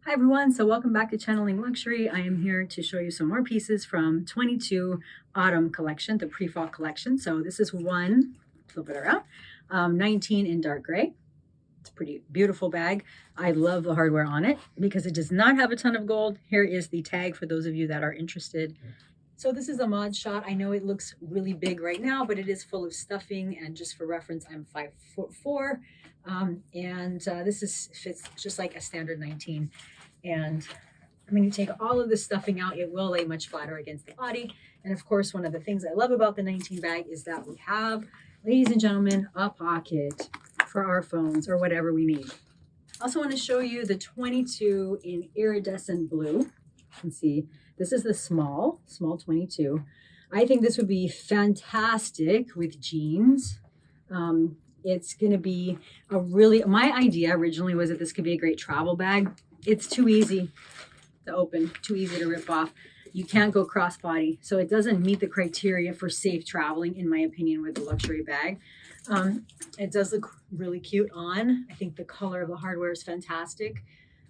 Hi everyone, so welcome back to Channeling Luxury. I am here to show you some more pieces from 22 Autumn Collection, the pre-fall collection. So this is one, flip it around, 19 in dark gray. It's a pretty beautiful bag. I love the hardware on it because it does not have a ton of gold. Here is the tag for those of you that are interested. So this is a mod shot. I know it looks really big right now, but it is full of stuffing. And just for reference, I'm 5'4", this fits just like a standard 19. And when you take all of this stuffing out, it will lay much flatter against the body. And of course, one of the things I love about the 19 bag is that we have, ladies and gentlemen, a pocket for our phones or whatever we need. I also want to show you the 22 in iridescent blue. You can see this is the small 22. I think this would be fantastic with jeans. It's going to be my idea originally was that this could be a great travel bag. It's too easy to open, too easy to rip off. You can't go crossbody. So it doesn't meet the criteria for safe traveling, in my opinion, with a luxury bag. It does look really cute on. I think the color of the hardware is fantastic.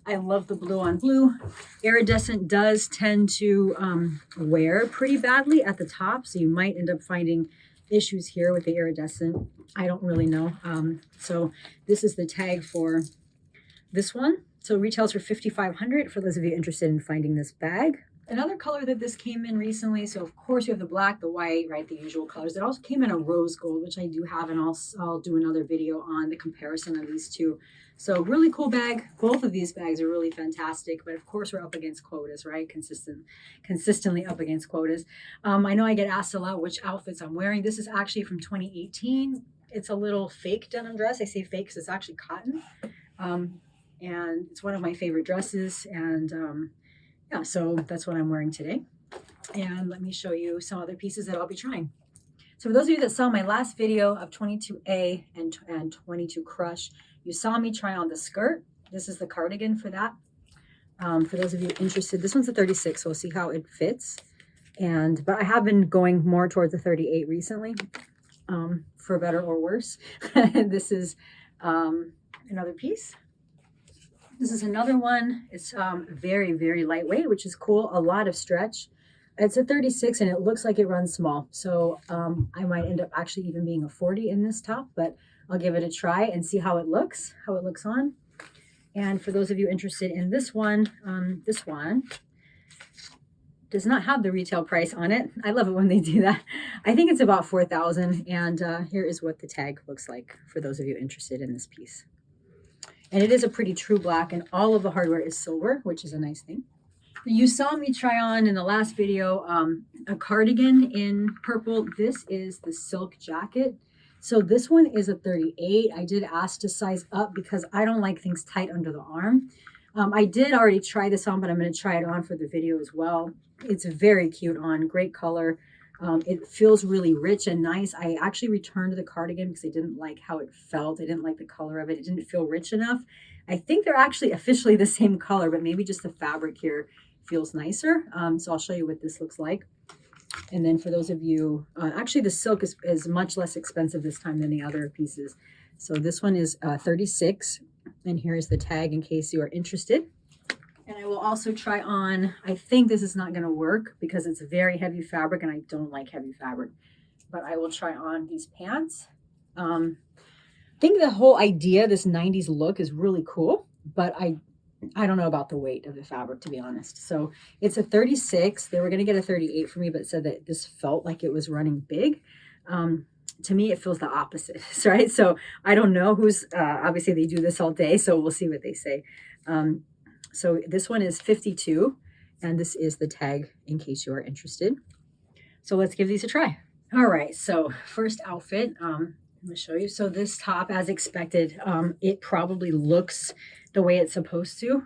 I love the blue on blue. Iridescent does tend to wear pretty badly at the top. So you might end up finding issues here with the iridescent. I don't really know. So this is the tag for this one. So retails for $5,500 for those of you interested in finding this bag. Another color that this came in recently, so of course you have the black, the white, right, the usual colors. It also came in a rose gold, which I do have, and I'll do another video on the comparison of these two. So really cool bag. Both of these bags are really fantastic, but of course we're up against quotas, right? Consistently up against quotas. I know I get asked a lot which outfits I'm wearing. This is actually from 2018. It's a little fake denim dress. I say fake because it's actually cotton. And it's one of my favorite dresses. And yeah, so that's what I'm wearing today. And let me show you some other pieces that I'll be trying. So for those of you that saw my last video of 22A and 22 Crush, you saw me try on the skirt. This is the cardigan for that. For those of you interested, this one's a 36, so we'll see how it fits. But I have been going more towards the 38 recently, for better or worse. This is another piece. This is another one. It's very, very lightweight, which is cool. A lot of stretch. It's a 36 and it looks like it runs small. So I might end up actually even being a 40 in this top, but I'll give it a try and see how it looks on. And for those of you interested in this one does not have the retail price on it. I love it when they do that. I think it's about $4,000. And here is what the tag looks like for those of you interested in this piece. And it is a pretty true black, and all of the hardware is silver, which is a nice thing. You saw me try on in the last video a cardigan in purple. This is the silk jacket. So this one is a 38. I did ask to size up because I don't like things tight under the arm. I did already try this on, but I'm going to try it on for the video as well. It's very cute on, great color. It feels really rich and nice. I actually returned the cardigan because I didn't like how it felt. I didn't like the color of it. It didn't feel rich enough. I think they're actually officially the same color, but maybe just the fabric here feels nicer. So I'll show you what this looks like. And then for those of you, actually the silk is much less expensive this time than the other pieces. So this one is 36. And here's the tag in case you are interested. And I will also try on, I think this is not going to work because it's very heavy fabric and I don't like heavy fabric. But I will try on these pants. I think the whole idea, this 90s look is really cool, but I don't know about the weight of the fabric, to be honest. So it's a 36. They were going to get a 38 for me, but said that this felt like it was running big. To me, it feels the opposite, right? So I don't know who's, obviously they do this all day, so we'll see what they say. So this one is 52, and this is the tag in case you are interested. So let's give these a try. All right, so first outfit, I'm gonna show you. So this top, as expected, it probably looks the way it's supposed to.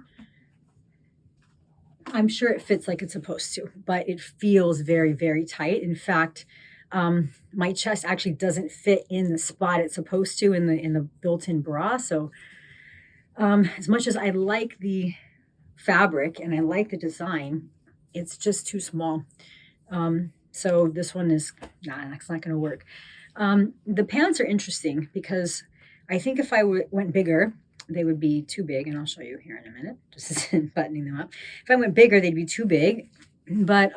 I'm sure it fits like it's supposed to, but it feels very, very tight. In fact, my chest actually doesn't fit in the spot it's supposed to in the built-in bra. So as much as I like the fabric and I like the design, it's just too small. So this one is, it's not going to work. The pants are interesting because I think if I went bigger, they would be too big, and I'll show you here in a minute, just buttoning them up. If I went bigger, they'd be too big, but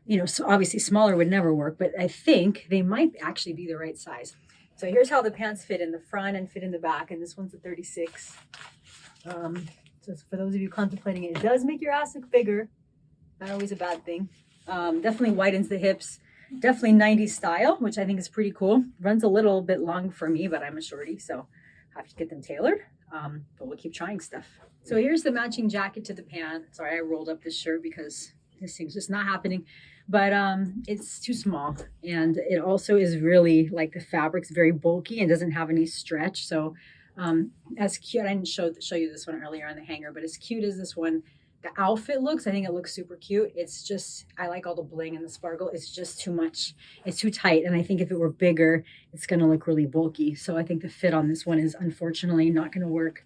you know, so obviously smaller would never work, but I think they might actually be the right size. So here's how the pants fit in the front and fit in the back, and this one's a 36. So for those of you contemplating it, it does make your ass look bigger. Not always a bad thing. Definitely widens the hips. Definitely 90s style, which I think is pretty cool. Runs a little bit long for me, but I'm a shorty, so I have to get them tailored. But we'll keep trying stuff. So here's the matching jacket to the pant. Sorry, I rolled up this shirt because this thing's just not happening. But it's too small. And it also is really, like, the fabric's very bulky and doesn't have any stretch. So as cute, I didn't show you this one earlier on the hanger, but as cute as this one, the outfit looks, I think it looks super cute. It's just, I like all the bling and the sparkle. It's just too much. It's too tight. And I think if it were bigger, it's going to look really bulky. So I think the fit on this one is unfortunately not going to work.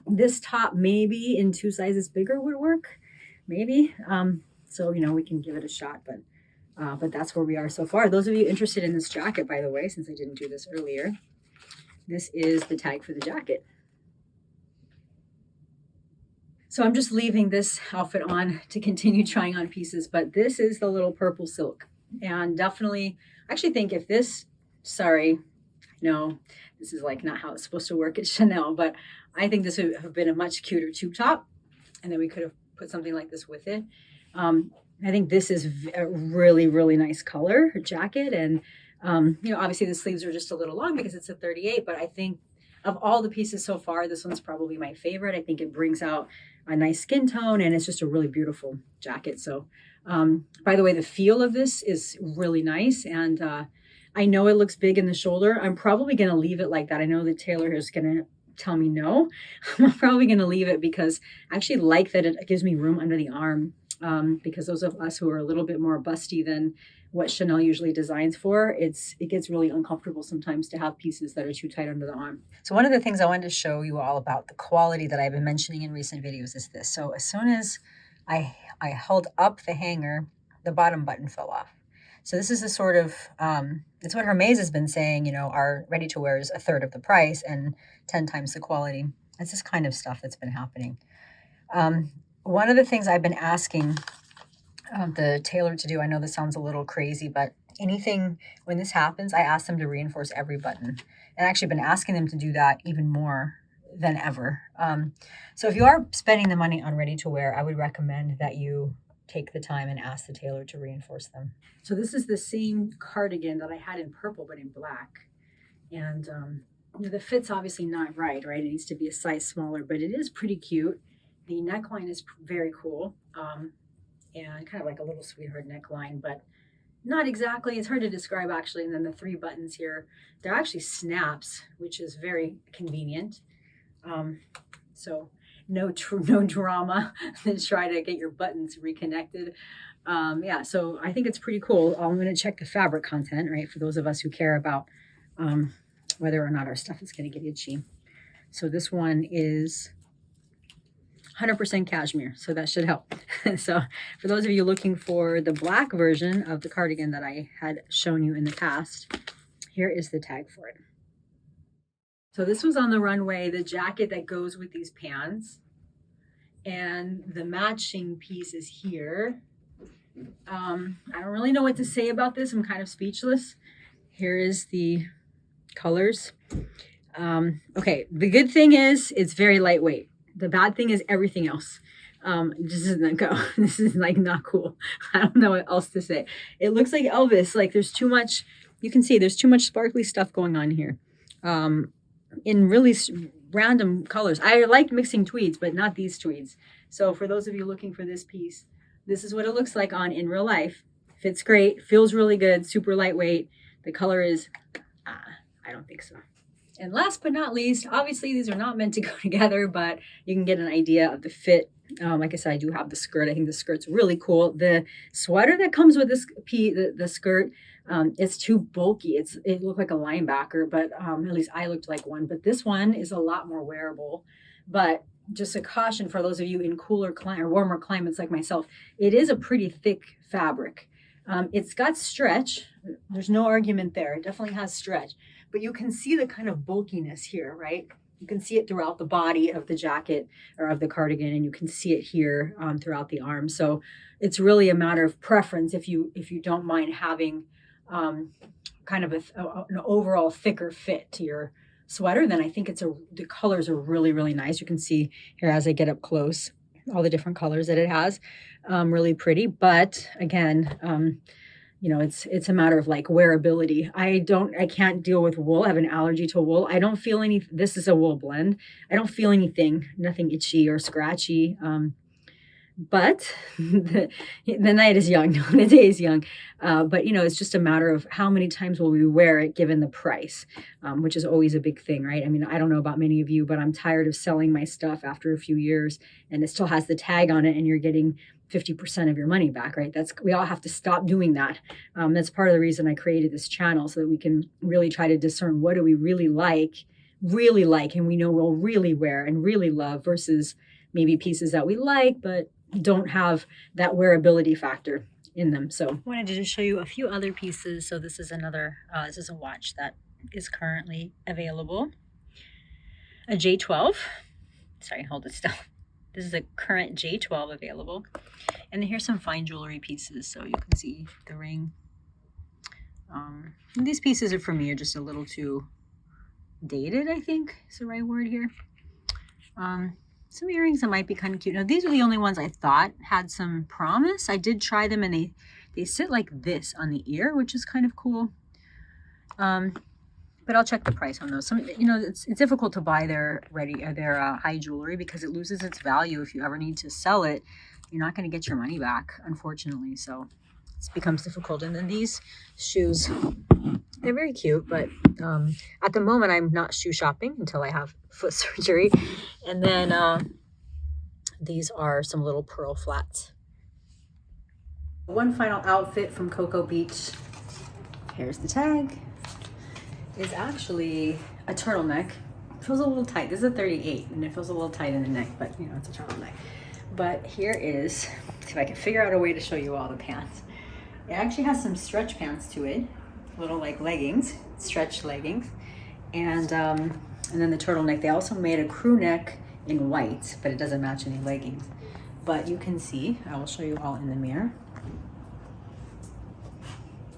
This top maybe in 2 sizes bigger would work. Maybe. So, you know, we can give it a shot, but that's where we are so far. Those of you interested in this jacket, by the way, since I didn't do this earlier, this is the tag for the jacket. So I'm just leaving this outfit on to continue trying on pieces, but this is the little purple silk. And definitely, I actually think if this, sorry, no, this is like not how it's supposed to work at Chanel, but I think this would have been a much cuter tube top. And then we could have put something like this with it. I think this is a really, really nice color jacket. And, you know, obviously the sleeves are just a little long because it's a 38, but I think of all the pieces so far, this one's probably my favorite. I think it brings out a nice skin tone and it's just a really beautiful jacket. So, by the way, the feel of this is really nice. And I know it looks big in the shoulder. I'm probably going to leave it like that. I know the tailor is going to tell me no. I'm probably going to leave it because I actually like that it gives me room under the arm. Because those of us who are a little bit more busty than what Chanel usually designs for, it gets really uncomfortable sometimes to have pieces that are too tight under the arm. So one of the things I wanted to show you all about the quality that I've been mentioning in recent videos is this. So as soon as I held up the hanger, the bottom button fell off. So this is the sort of, it's what Hermes has been saying, you know, our ready-to-wear is 1/3 of the price and 10 times the quality. It's this kind of stuff that's been happening. One of the things I've been asking the tailor to do, I know this sounds a little crazy, but anything, when this happens, I ask them to reinforce every button. And actually been asking them to do that even more than ever. So if you are spending the money on ready-to-wear, I would recommend that you take the time and ask the tailor to reinforce them. So this is the same cardigan that I had in purple, but in black. And the fit's obviously not right? It needs to be a size smaller, but it is pretty cute. The neckline is very cool, and kind of like a little sweetheart neckline, but not exactly. It's hard to describe actually. And then the 3 buttons here, they're actually snaps, which is very convenient. So no drama to try to get your buttons reconnected. Yeah, so I think it's pretty cool. I'm going to check the fabric content, right, for those of us who care about whether or not our stuff is going to get itchy. So this one is 100% cashmere, so that should help. So for those of you looking for the black version of the cardigan that I had shown you in the past, here is the tag for it. So this was on the runway, the jacket that goes with these pants, and the matching piece is here. I don't really know what to say about this. I'm kind of speechless. Here is the colors. Okay, the good thing is it's very lightweight. The bad thing is everything else. This doesn't go. This is like not cool. I don't know what else to say. It looks like Elvis. Like there's too much. You can see there's too much sparkly stuff going on here. In really random colors. I like mixing tweeds, but not these tweeds. So for those of you looking for this piece, this is what it looks like on in real life. Fits great. Feels really good. Super lightweight. The color is, I don't think so. And last but not least, obviously these are not meant to go together, but you can get an idea of the fit. Like I said, I do have the skirt. I think the skirt's really cool. The sweater that comes with this the skirt, it's too bulky. It looked like a linebacker, but at least I looked like one. But this one is a lot more wearable. But just a caution for those of you in cooler or warmer climates like myself, it is a pretty thick fabric. It's got stretch. There's no argument there. It definitely has stretch. But you can see the kind of bulkiness here, right? You can see it throughout the body of the jacket or of the cardigan, and you can see it here throughout the arm. So it's really a matter of preference. If you don't mind having kind of an overall thicker fit to your sweater, then I think the colors are really, really nice. You can see here as I get up close, all the different colors that it has, really pretty. But again, you know, it's a matter of like wearability. I can't deal with wool. I have an allergy to wool. I don't feel this is a wool blend. I don't feel nothing itchy or scratchy. But the night is young, the day is young. But, you know, it's just a matter of how many times will we wear it given the price, which is always a big thing, right? I mean, I don't know about many of you, but I'm tired of selling my stuff after a few years and it still has the tag on it and you're getting 50% of your money back, right? We all have to stop doing that. That's part of the reason I created this channel, so that we can really try to discern what do we really like, and we know we'll really wear and really love, versus maybe pieces that we like, but don't have that wearability factor in them. So I wanted to just show you a few other pieces. So this is this is a watch that is currently available. A J12. Sorry, hold it still. This is a current J12 available. And then here's some fine jewelry pieces. So you can see the ring. These pieces are, for me, are just a little too dated, I think is the right word here. Some earrings that might be kind of cute. Now, these are the only ones I thought had some promise. I did try them and they sit like this on the ear, which is kind of cool. But I'll check the price on those. You know, it's difficult to buy their high jewelry because it loses its value. If you ever need to sell it, you're not going to get your money back, unfortunately. So it becomes difficult. And then these shoes, they're very cute, but at the moment I'm not shoe shopping until I have foot surgery. And then these are some little pearl flats. One final outfit from Coco Beach. Here's the tag. Is actually a turtleneck. It feels a little tight. This is a 38 and it feels a little tight in the neck, but you know, it's a turtleneck. But here is, see if I can figure out a way to show you all the pants. It actually has some stretch pants to it, little like leggings, stretch leggings, and then the turtleneck. They also made a crew neck in white, but it doesn't match any leggings. But you can see, I will show you all in the mirror,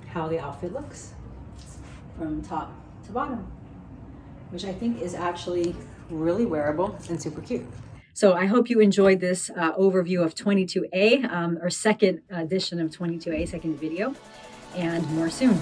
how the outfit looks from top to bottom, which I think is actually really wearable and super cute. So I hope you enjoyed this overview of 22A, or second edition of 22A, second video, and more soon.